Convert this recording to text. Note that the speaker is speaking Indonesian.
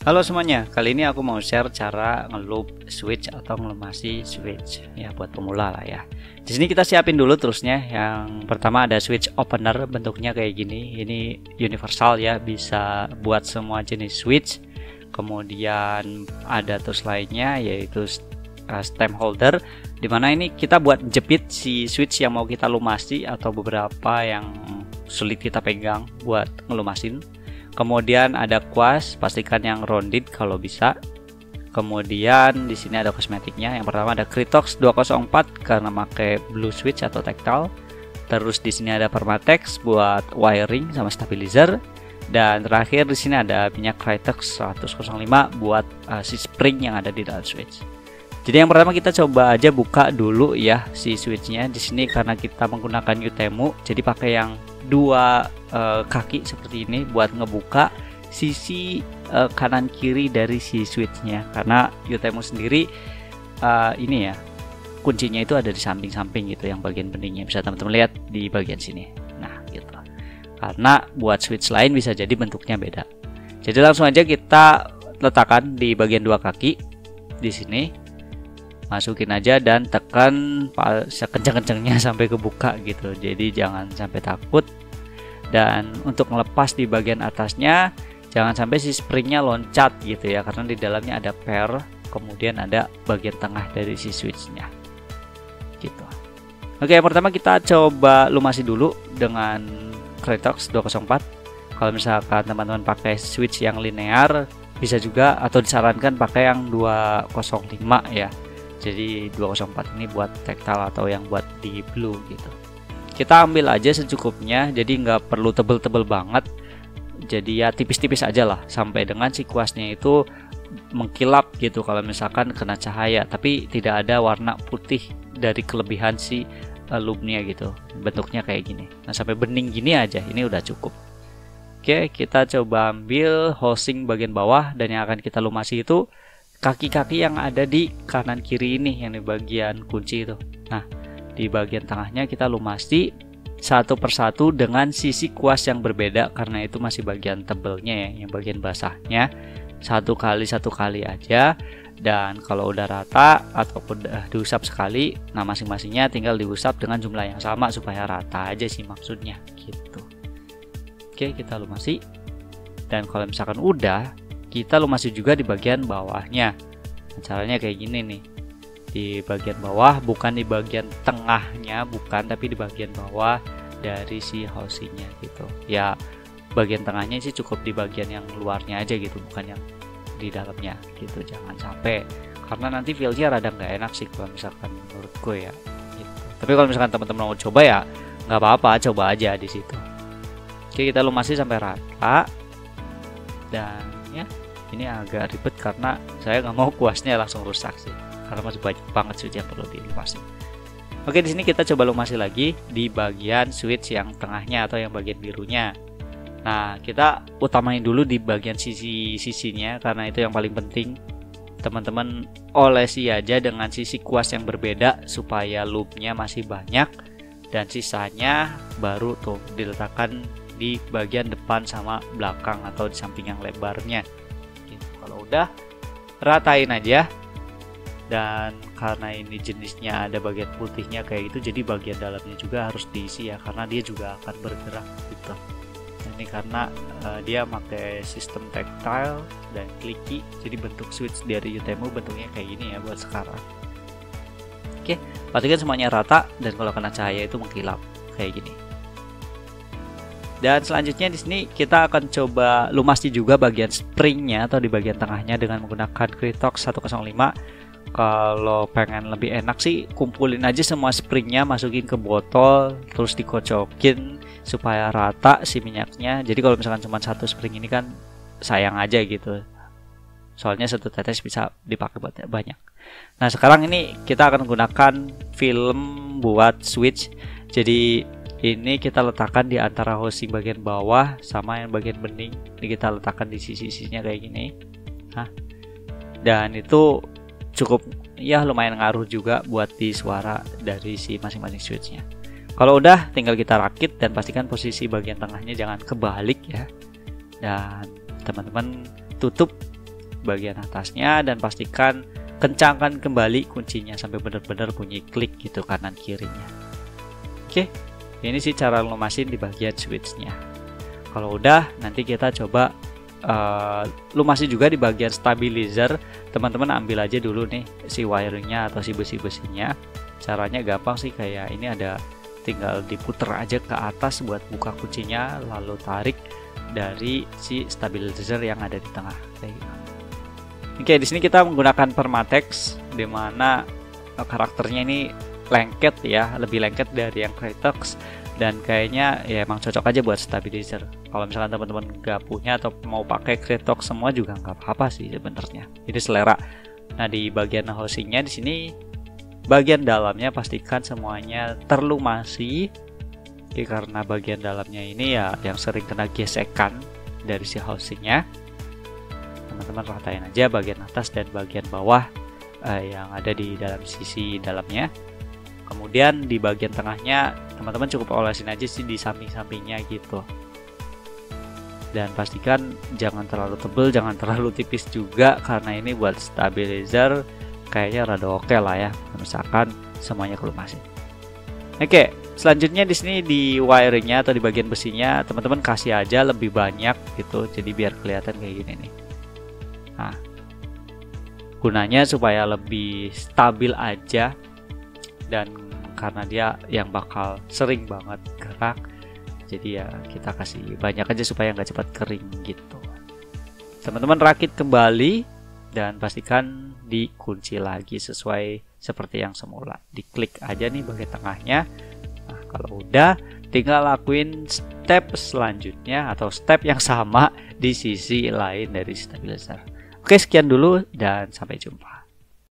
Halo semuanya, kali ini aku mau share cara ngeloop switch atau ngelumasi switch ya buat pemula lah ya. Di sini kita siapin dulu terusnya. Yang pertama ada switch opener, bentuknya kayak gini. Ini universal ya, bisa buat semua jenis switch. Kemudian ada tools lainnya yaitu stem holder, dimana ini kita buat jepit si switch yang mau kita lumasi atau beberapa yang sulit kita pegang buat ngelumasin. Kemudian ada kuas, pastikan yang rounded kalau bisa. Kemudian di sini ada kosmetiknya. Yang pertama ada Kritox 204 karena pakai blue switch atau tactile. Terus di sini ada Permatex buat wiring sama stabilizer. Dan terakhir di sini ada minyak Kritox 105 buat si spring yang ada di dalam switch. Jadi yang pertama kita coba aja buka dulu ya si switchnya. Di sini karena kita menggunakan Utemu, jadi pakai yang dua kaki seperti ini buat ngebuka sisi kanan kiri dari si switchnya, karena Utemu sendiri ini ya kuncinya itu ada di samping-samping gitu, yang bagian beningnya bisa teman-teman lihat di bagian sini. Nah gitu, karena buat switch lain bisa jadi bentuknya beda. Jadi langsung aja kita letakkan di bagian dua kaki di sini, masukin aja dan tekan sekencang-kencangnya sampai kebuka gitu. Jadi jangan sampai takut. Dan untuk melepas di bagian atasnya jangan sampai si springnya loncat gitu ya, karena di dalamnya ada pair, kemudian ada bagian tengah dari si switchnya gitu. Oke, yang pertama kita coba lumasi dulu dengan Kritox 204. Kalau misalkan teman-teman pakai switch yang linear bisa juga, atau disarankan pakai yang 205 ya. Jadi 204 ini buat tactile atau yang buat di blue gitu. Kita ambil aja secukupnya, jadi nggak perlu tebel-tebel banget. Jadi ya tipis-tipis aja lah, sampai dengan si kuasnya itu mengkilap gitu kalau misalkan kena cahaya, tapi tidak ada warna putih dari kelebihan si loopnya gitu. Bentuknya kayak gini. Nah sampai bening gini aja, ini udah cukup. Oke, kita coba ambil housing bagian bawah, dan yang akan kita lumasi itu kaki-kaki yang ada di kanan kiri ini, yang di bagian kunci itu. Nah di bagian tengahnya kita lumasi satu persatu dengan sisi kuas yang berbeda, karena itu masih bagian tebelnya ya, yang bagian basahnya satu kali aja. Dan kalau udah rata ataupun udah diusap sekali, nah masing-masingnya tinggal diusap dengan jumlah yang sama supaya rata aja sih maksudnya gitu. Oke, kita lumasi. Dan kalau misalkan udah, kita lumasi juga di bagian bawahnya. Caranya kayak gini nih, di bagian bawah, bukan di bagian tengahnya, bukan, tapi di bagian bawah dari si housingnya gitu ya. Bagian tengahnya sih cukup di bagian yang luarnya aja gitu, bukan yang di dalamnya gitu. Jangan sampai, karena nanti feelnya rada nggak enak sih kalau misalkan menurutku ya gitu. Tapi kalau misalkan teman-teman mau coba ya nggak apa-apa, coba aja di situ. Oke, kita lumasi sampai rata. Dan ya ini agak ribet karena saya nggak mau kuasnya langsung rusak sih, karena masih banyak banget switch yang perlu dilumasi. Oke, di sini kita coba lumasi lagi di bagian switch yang tengahnya atau yang bagian birunya. Nah, kita utamain dulu di bagian sisinya karena itu yang paling penting. Teman-teman olesi aja dengan sisi kuas yang berbeda supaya loopnya masih banyak, dan sisanya baru tuh diletakkan di bagian depan sama belakang atau di samping yang lebarnya gitu. Kalau udah, ratain aja. Dan karena ini jenisnya ada bagian putihnya kayak gitu, jadi bagian dalamnya juga harus diisi ya, karena dia juga akan bergerak gitu. Ini karena dia pakai sistem tactile dan clicky, jadi bentuk switch dari Utemu bentuknya kayak gini ya buat sekarang. Oke, pastikan semuanya rata, dan kalau kena cahaya itu mengkilap kayak gini. Dan selanjutnya di sini kita akan coba lumasi juga bagian springnya atau di bagian tengahnya dengan menggunakan Kritox 105. Kalau pengen lebih enak sih, kumpulin aja semua springnya, masukin ke botol, terus dikocokin supaya rata si minyaknya. Jadi kalau misalkan cuma satu spring ini kan sayang aja gitu, soalnya satu tetes bisa dipakai buat banyak. Nah sekarang ini kita akan menggunakan film buat switch. Jadi ini kita letakkan di antara housing bagian bawah sama yang bagian bening. Ini kita letakkan di sisi-sisinya kayak gini. Nah, dan itu cukup ya lumayan ngaruh juga buat di suara dari si masing-masing switchnya. Kalau udah, tinggal kita rakit dan pastikan posisi bagian tengahnya jangan kebalik ya. Dan teman-teman tutup bagian atasnya dan pastikan kencangkan kembali kuncinya sampai benar-benar bunyi klik gitu kanan kirinya. Oke, ini sih cara lumasin di bagian switchnya. Kalau udah, nanti kita coba lumasin juga di bagian stabilizer. Teman-teman ambil aja dulu nih si wiringnya atau si besi-besinya. Caranya gampang sih, kayak ini ada, tinggal diputer aja ke atas buat buka kuncinya, lalu tarik dari si stabilizer yang ada di tengah kayak gitu. Oke, di sini kita menggunakan Permatex, dimana karakternya ini lengket ya, lebih lengket dari yang Krytox, dan kayaknya ya emang cocok aja buat stabilizer. Kalau misalkan teman-teman nggak punya atau mau pakai Krytox semua juga nggak apa-apa sih sebenarnya. Jadi selera. Nah, di bagian housingnya di sini bagian dalamnya pastikan semuanya terlumasi, ya, karena bagian dalamnya ini ya yang sering kena gesekan dari si housingnya. Teman-teman ratain aja bagian atas dan bagian bawah yang ada di dalam sisi dalamnya. Kemudian di bagian tengahnya teman-teman cukup olesin aja sih di samping-sampingnya gitu. Dan pastikan jangan terlalu tebal, jangan terlalu tipis juga, karena ini buat stabilizer kayaknya rada oke lah ya, misalkan semuanya kelumasin. Oke, selanjutnya di sini di wiringnya atau di bagian besinya teman-teman kasih aja lebih banyak gitu, jadi biar kelihatan kayak gini nih. Nah, gunanya supaya lebih stabil aja, dan karena dia yang bakal sering banget gerak, jadi ya kita kasih banyak aja supaya nggak cepat kering gitu. Teman-teman rakit kembali dan pastikan dikunci lagi sesuai seperti yang semula. Diklik aja nih bagian tengahnya. Nah, kalau udah, tinggal lakuin step selanjutnya atau step yang sama di sisi lain dari stabilizer. Oke, sekian dulu dan sampai jumpa.